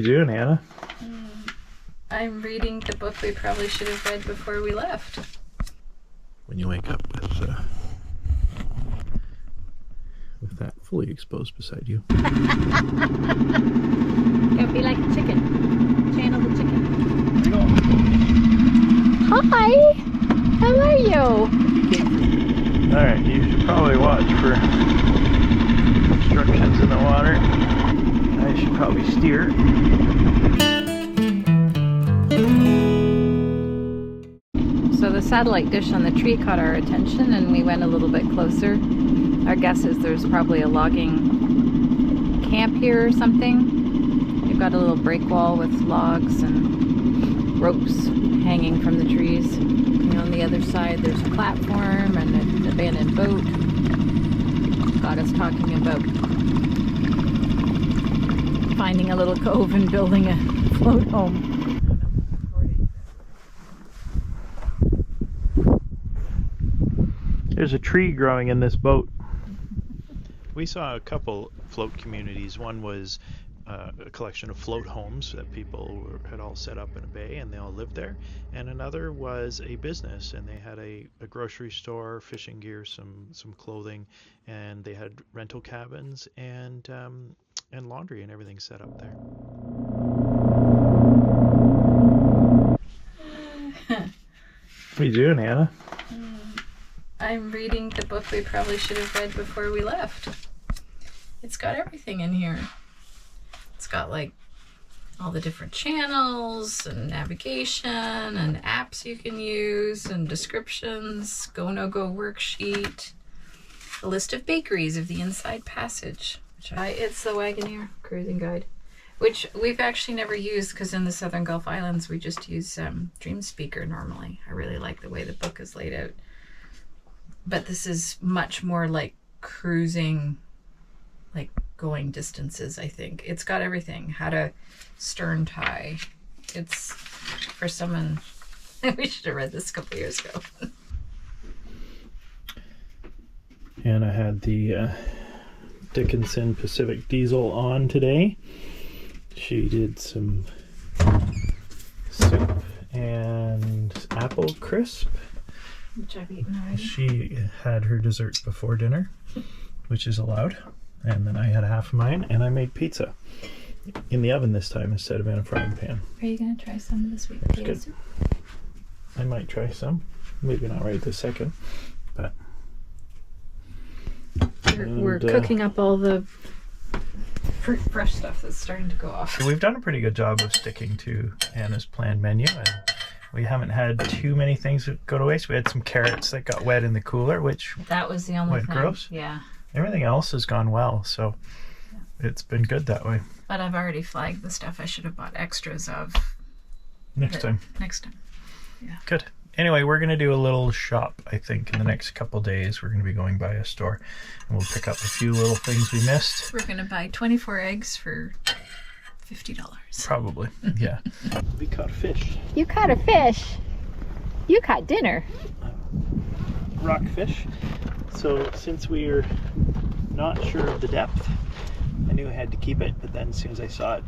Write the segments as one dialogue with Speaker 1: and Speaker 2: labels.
Speaker 1: What are you doing, Anna?
Speaker 2: I'm reading the book we probably should have read before we left.
Speaker 1: When you wake up with that fully exposed beside you.
Speaker 2: Don't be like a chicken. Channel the chicken.
Speaker 1: Where are you going?
Speaker 2: Hi! How are you?
Speaker 1: Alright, you should probably watch for obstructions in the water. I should probably steer.
Speaker 2: So the satellite dish on the tree caught our attention and we went a little bit closer. Our guess is there's probably a logging camp here or something. We've got a little break wall with logs and ropes hanging from the trees. And on the other side there's a platform and an abandoned boat. Got us talking about finding a little cove and building a float home.
Speaker 1: There's a tree growing in this boat. We saw a couple float communities. One was a collection of float homes that people had all set up in a bay and they all lived there. And another was a business and they had a grocery store, fishing gear, some clothing, and they had rental cabins and laundry and everything set up there. What are you doing, Anna?
Speaker 2: I'm reading the book we probably should have read before we left. It's got everything in here. It's got like all the different channels and navigation and apps you can use and descriptions, go no go worksheet, a list of bakeries of the Inside Passage. It's the Wagoneer cruising guide, which we've actually never used because in the Southern Gulf Islands we just use Dreamspeaker normally. I really like the way the book is laid out. But this is much more like cruising, like going distances, I think. It's got everything. How to stern tie. It's for someone... We should have read this a couple years ago.
Speaker 1: And I had the Dickinson Pacific Diesel on today. She did some soup and apple crisp.
Speaker 2: Which I've eaten already.
Speaker 1: She had her dessert before dinner, which is allowed. And then I had half of mine, and I made pizza in the oven this time instead of in a frying pan.
Speaker 2: Are you going to try some of the sweet potato soup?
Speaker 1: I might try some. Maybe not right this second, but...
Speaker 2: We're cooking up all the fruit fresh stuff that's starting to go off.
Speaker 1: We've done a pretty good job of sticking to Anna's planned menu, and we haven't had too many things that go to waste. We had some carrots that got wet in the cooler, which
Speaker 2: that was the only thing.
Speaker 1: Gross.
Speaker 2: Yeah.
Speaker 1: Everything else has gone well, so it's been good that way.
Speaker 2: But I've already flagged the stuff I should have bought extras of.
Speaker 1: Next time.
Speaker 2: Yeah.
Speaker 1: Good. Anyway, we're going to do a little shop, I think, in the next couple days. We're going to be going by a store, and we'll pick up a few little things we missed.
Speaker 2: We're going to buy 24 eggs for $50.
Speaker 1: Probably, yeah. We caught a fish.
Speaker 2: You caught a fish. You caught dinner.
Speaker 1: Rockfish. So since we're not sure of the depth, I knew I had to keep it, but then as soon as I saw it,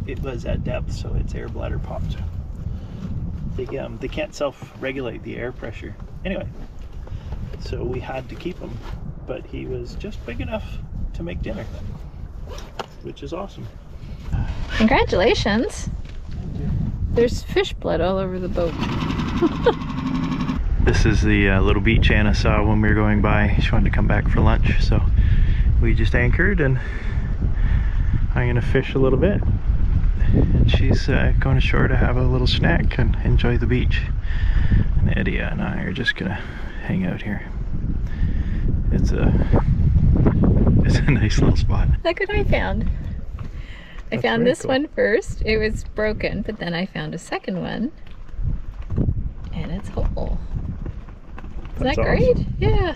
Speaker 1: it was at depth, so its air bladder popped. They can't self-regulate the air pressure. Anyway, so we had to keep him, but he was just big enough to make dinner, which is awesome.
Speaker 2: Congratulations. There's fish blood all over the boat.
Speaker 1: This is the little beach Anna saw when we were going by. She wanted to come back for lunch, so we just anchored, and I'm gonna fish a little bit. And she's going ashore to have a little snack and enjoy the beach. And Eddie and I are just gonna hang out here. It's a nice little spot.
Speaker 2: Look what I found. I
Speaker 1: That's
Speaker 2: found
Speaker 1: very
Speaker 2: this
Speaker 1: cool.
Speaker 2: one first. It was broken, but then I found a second one, and it's whole. Isn't
Speaker 1: That's
Speaker 2: that great?
Speaker 1: awesome.
Speaker 2: Yeah.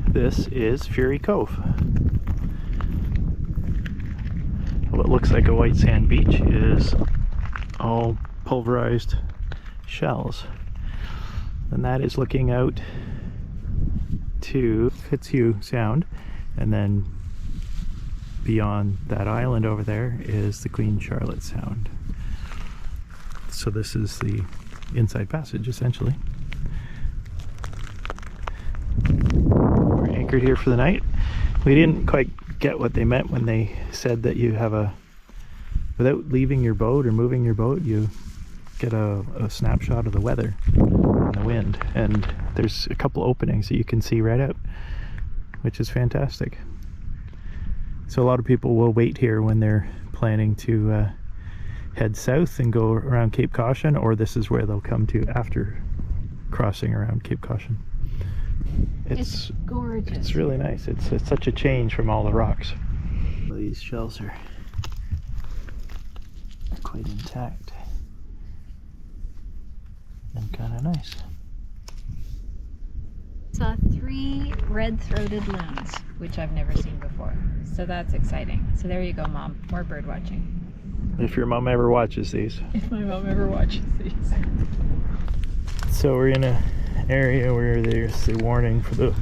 Speaker 1: This is Fury Cove. What looks like a white sand beach is all pulverized shells. And that is looking out to Fitzhugh Sound And then beyond that island over there is the Queen Charlotte Sound. So this is the inside passage, essentially. We're anchored here for the night. We didn't quite get what they meant when they said that you have without leaving your boat or moving your boat, you get a snapshot of the weather and the wind. And there's a couple openings that you can see right out, which is fantastic. So a lot of people will wait here when they're planning to head south and go around Cape Caution, or this is where they'll come to after crossing around Cape Caution.
Speaker 2: It's gorgeous.
Speaker 1: It's really nice. It's such a change from all the rocks. These shells are quite intact and kind of nice.
Speaker 2: Saw 3 red-throated loons, which I've never seen before. So that's exciting. So there you go, Mom. More bird watching.
Speaker 1: If your mom ever watches these.
Speaker 2: If my mom ever watches these.
Speaker 1: So we're in an area where there's the warning for the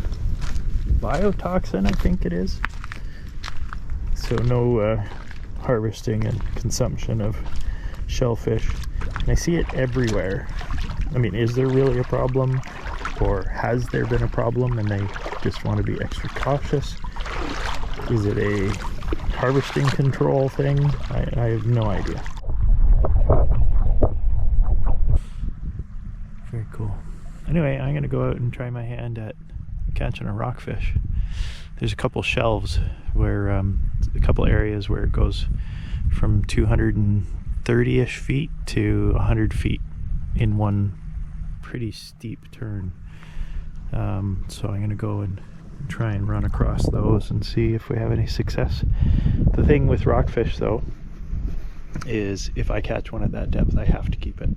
Speaker 1: biotoxin, I think it is. So no harvesting and consumption of shellfish. And I see it everywhere. I mean, is there really a problem? Or has there been a problem and they just want to be extra cautious? Is it a harvesting control thing? I have no idea. Very cool. Anyway, I'm going to go out and try my hand at catching a rockfish. There's a couple shelves where, a couple areas where it goes from 230-ish feet to 100 feet in one pretty steep turn. So I'm going to go and try and run across those and see if we have any success. The thing with rockfish, though, is if I catch one at that depth, I have to keep it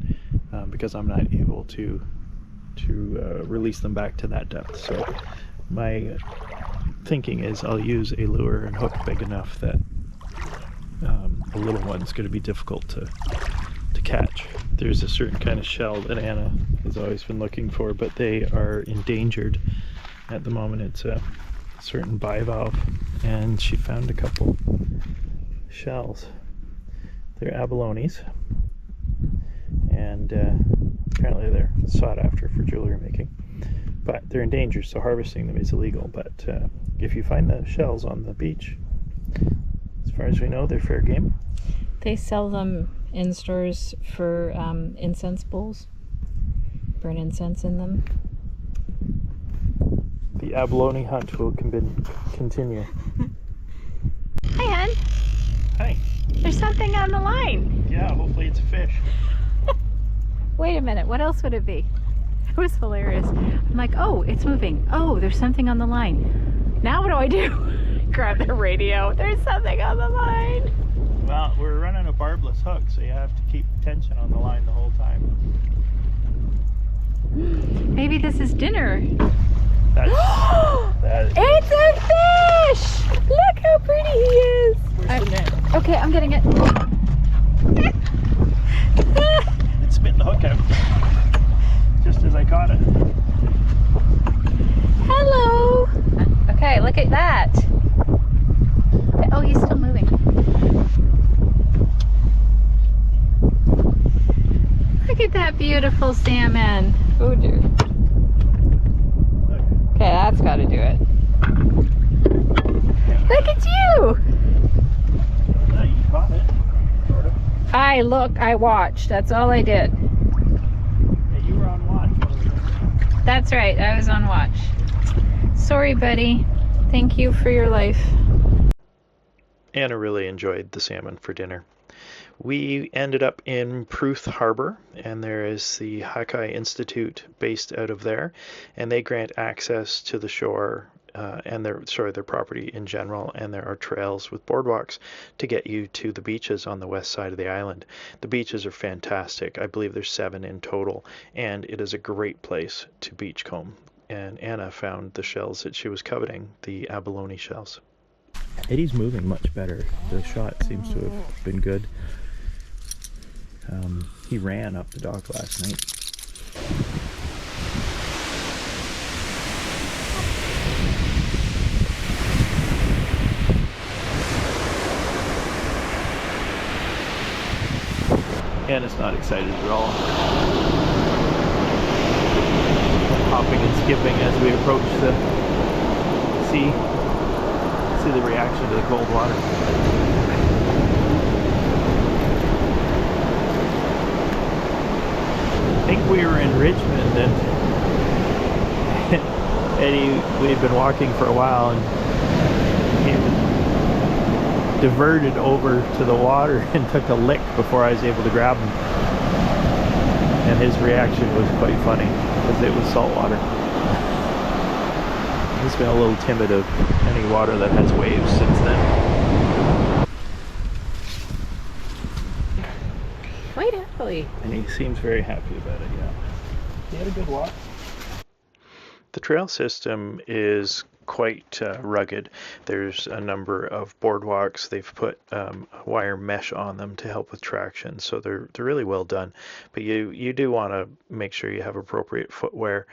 Speaker 1: because I'm not able to release them back to that depth. So my thinking is I'll use a lure and hook big enough that a little one's going to be difficult to catch. There's a certain kind of shell that Anna has always been looking for, but they are endangered at the moment. It's a certain bivalve, and she found a couple shells. They're abalones, and apparently they're sought after for jewelry making, but they're endangered, so harvesting them is illegal. But if you find the shells on the beach, as far as we know, they're fair game.
Speaker 2: They sell them in stores for incense bowls. Burn incense in them.
Speaker 1: The abalone hunt will continue.
Speaker 2: Hi, hon.
Speaker 1: Hi.
Speaker 2: There's something on the line.
Speaker 1: Yeah, hopefully it's a fish.
Speaker 2: Wait a minute. What else would it be? It was hilarious. I'm like, oh, it's moving. Oh, there's something on the line. Now what do I do? Grab the radio. There's something on the line.
Speaker 1: Well, we're running a barbless hook, so you have to keep tension on the line the whole time.
Speaker 2: Maybe this is dinner.
Speaker 1: That is.
Speaker 2: It's a fish! Look how pretty he is.
Speaker 1: Where's the net?
Speaker 2: Okay, I'm getting it.
Speaker 1: It spit the hook out just as I caught it.
Speaker 2: Hello. Okay, look at that. Oh, he's still moving. Look at that beautiful salmon. Oh dear. Okay, that's got to do it. Look at you!
Speaker 1: No, you caught it, sort of.
Speaker 2: I watched. That's all I did.
Speaker 1: Yeah, you were on watch.
Speaker 2: That's right, I was on watch. Sorry, buddy. Thank you for your life.
Speaker 1: Anna really enjoyed the salmon for dinner. We ended up in Pruth Harbor, and there is the Hakai Institute based out of there, and they grant access to the shore and their property in general, and there are trails with boardwalks to get you to the beaches on the west side of the island. The beaches are fantastic. I believe there's 7 in total, and it is a great place to beachcomb. And Anna found the shells that she was coveting, the abalone shells. Eddie's moving much better. The shot seems to have been good. He ran up the dock last night. Anna's not excited at all. Hopping and skipping as we approach the sea. See the reaction to the cold water. I think we were in Richmond, and Eddie, we had been walking for a while, and he diverted over to the water and took a lick before I was able to grab him. And his reaction was quite funny, because it was salt water. He's been a little timid of any water that has waves since then.
Speaker 2: Quite happily.
Speaker 1: And he seems very happy about it, yeah. He had a good walk. The trail system is quite rugged. There's a number of boardwalks. They've put wire mesh on them to help with traction, so they're really well done. But you do want to make sure you have appropriate footwear,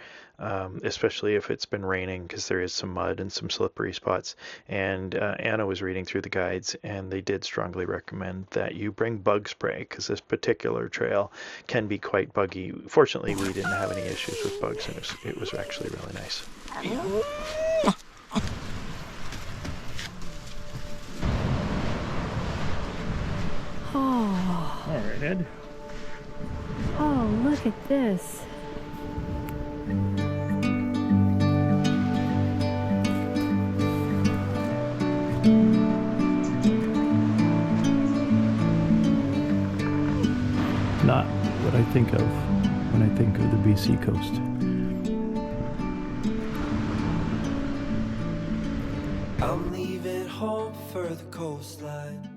Speaker 1: especially if it's been raining, because there is some mud and some slippery spots. And Anna was reading through the guides, and they did strongly recommend that you bring bug spray, because this particular trail can be quite buggy. Fortunately, we didn't have any issues with bugs, and it was actually really nice.
Speaker 2: Oh.
Speaker 1: All right, Ed.
Speaker 2: Oh, look at this.
Speaker 1: Not what I think of when I think of the BC coast.
Speaker 3: I'm leaving home for the coastline.